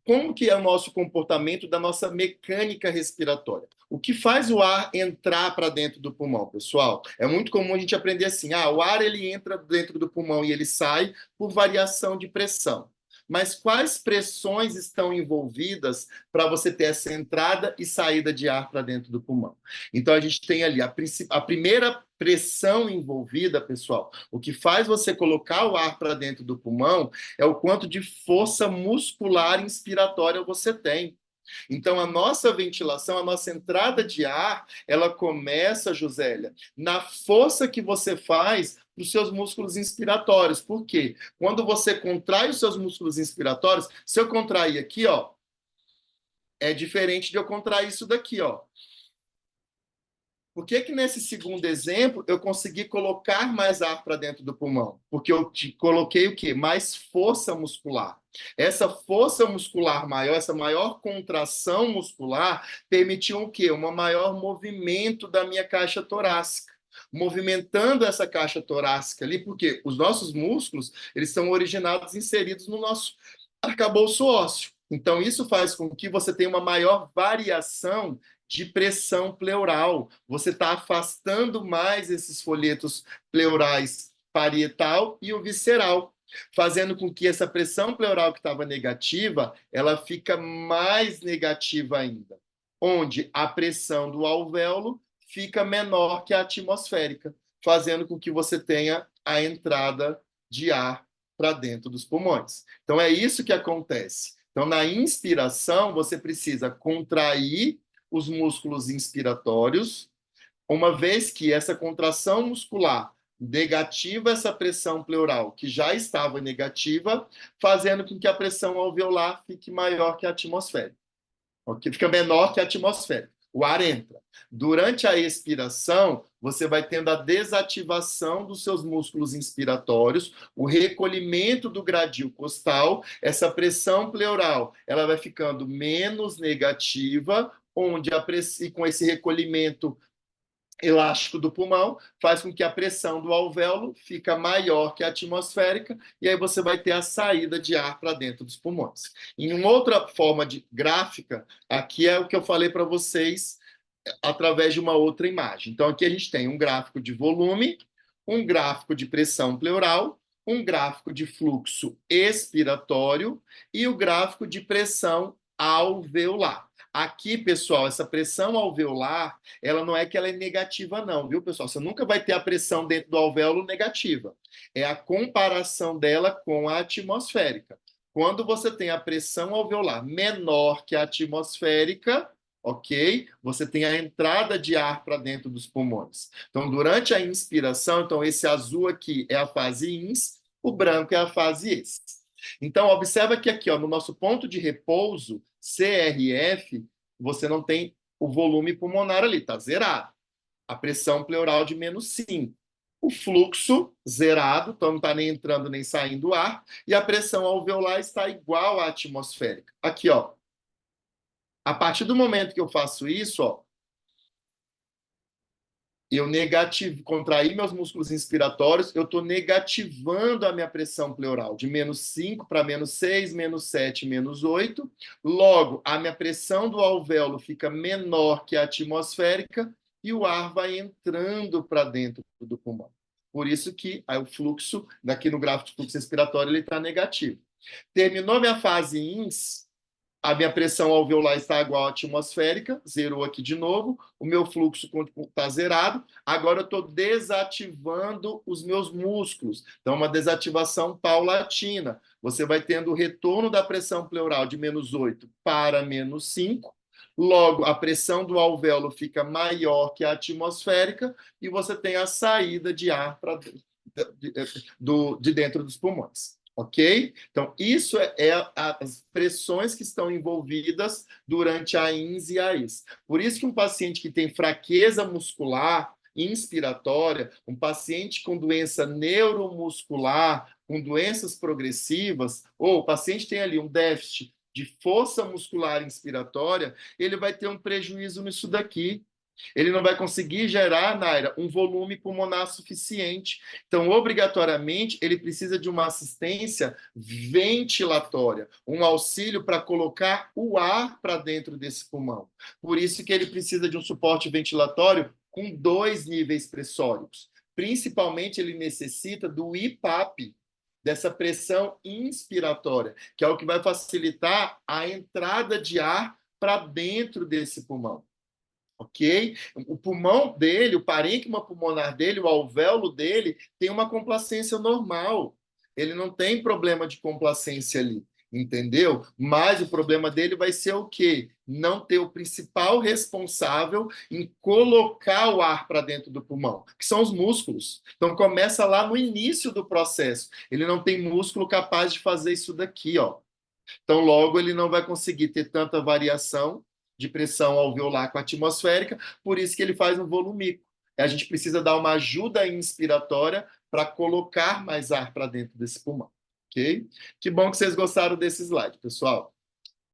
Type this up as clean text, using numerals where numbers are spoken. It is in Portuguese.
como que é o nosso comportamento da nossa mecânica respiratória. O que faz o ar entrar para dentro do pulmão, pessoal? É muito comum a gente aprender assim, o ar ele entra dentro do pulmão e ele sai por variação de pressão. Mas quais pressões estão envolvidas para você ter essa entrada e saída de ar para dentro do pulmão? Então, a gente tem ali a primeira pressão envolvida, pessoal. O que faz você colocar o ar para dentro do pulmão é o quanto de força muscular inspiratória você tem. Então, a nossa ventilação, a nossa entrada de ar, ela começa, Josélia, na força que você faz para os seus músculos inspiratórios. Por quê? Quando você contrai os seus músculos inspiratórios, se eu contrair aqui, ó, é diferente de eu contrair isso daqui, ó. Por que que nesse segundo exemplo eu consegui colocar mais ar para dentro do pulmão? Porque eu coloquei o quê? Mais força muscular. Essa força muscular maior, essa maior contração muscular, permitiu o quê? Um maior movimento da minha caixa torácica. Movimentando essa caixa torácica ali, porque os nossos músculos, eles são originados, inseridos no nosso arcabouço ósseo. Então, isso faz com que você tenha uma maior variação de pressão pleural. Você está afastando mais esses folhetos pleurais parietal e o visceral, fazendo com que essa pressão pleural que estava negativa, ela fica mais negativa ainda, onde a pressão do alvéolo fica menor que a atmosférica, fazendo com que você tenha a entrada de ar para dentro dos pulmões. Então, é isso que acontece. Então, na inspiração, você precisa contrair os músculos inspiratórios, uma vez que essa contração muscular negativa essa pressão pleural, que já estava negativa, fazendo com que a pressão alveolar fique maior que a atmosférica, okay? Fica menor que a atmosférica. O ar entra. Durante a expiração, você vai tendo a desativação dos seus músculos inspiratórios, o recolhimento do gradil costal, essa pressão pleural, ela vai ficando menos negativa, onde e com esse recolhimento elástico do pulmão, faz com que a pressão do alvéolo fica maior que a atmosférica, e aí você vai ter a saída de ar para dentro dos pulmões. Em uma outra forma de gráfica, aqui é o que eu falei para vocês através de uma outra imagem. Então, aqui a gente tem um gráfico de volume, um gráfico de pressão pleural, um gráfico de fluxo expiratório e o gráfico de pressão alveolar. Aqui, pessoal, essa pressão alveolar, ela não é que ela é negativa, não, viu, pessoal? Você nunca vai ter a pressão dentro do alvéolo negativa. É a comparação dela com a atmosférica. Quando você tem a pressão alveolar menor que a atmosférica, ok? Você tem a entrada de ar para dentro dos pulmões. Então, durante a inspiração, então esse azul aqui é a fase ins, o branco é a fase ex. Então, observa que aqui, ó, no nosso ponto de repouso, CRF, você não tem o volume pulmonar ali, está zerado. A pressão pleural de -5. O fluxo zerado, então não está nem entrando nem saindo ar, e a pressão alveolar está igual à atmosférica. Aqui, ó. A partir do momento que eu faço isso, ó, eu contrair meus músculos inspiratórios, eu estou negativando a minha pressão pleural de -5 para -6, -7, -8. Logo, a minha pressão do alvéolo fica menor que a atmosférica e o ar vai entrando para dentro do pulmão. Por isso que aí o fluxo, daqui no gráfico de fluxo respiratório, ele está negativo. Terminou minha fase INS, a minha pressão alveolar está igual à atmosférica, zerou aqui de novo, o meu fluxo está zerado, agora eu estou desativando os meus músculos. Então, uma desativação paulatina. Você vai tendo o retorno da pressão pleural de -8 para -5, logo a pressão do alvéolo fica maior que a atmosférica e você tem a saída de ar de dentro dos pulmões. Ok? Então, isso as pressões que estão envolvidas durante a INS e a ES. Por isso que um paciente que tem fraqueza muscular inspiratória, um paciente com doença neuromuscular, com doenças progressivas, ou o paciente tem ali um déficit de força muscular inspiratória, ele vai ter um prejuízo nisso daqui. Ele não vai conseguir gerar, Naira, um volume pulmonar suficiente. Então, obrigatoriamente, ele precisa de uma assistência ventilatória, um auxílio para colocar o ar para dentro desse pulmão. Por isso que ele precisa de um suporte ventilatório com 2 níveis pressóricos. Principalmente, ele necessita do IPAP, dessa pressão inspiratória, que é o que vai facilitar a entrada de ar para dentro desse pulmão. Ok? O pulmão dele, o parênquima pulmonar dele, o alvéolo dele, tem uma complacência normal. Ele não tem problema de complacência ali, entendeu? Mas o problema dele vai ser o quê? Não ter o principal responsável em colocar o ar para dentro do pulmão, que são os músculos. Então começa lá no início do processo. Ele não tem músculo capaz de fazer isso daqui, ó. Então, logo, ele não vai conseguir ter tanta variação de pressão alveolar com a atmosférica, por isso que ele faz um volumíco. A gente precisa dar uma ajuda inspiratória para colocar mais ar para dentro desse pulmão, ok? Que bom que vocês gostaram desse slide, pessoal.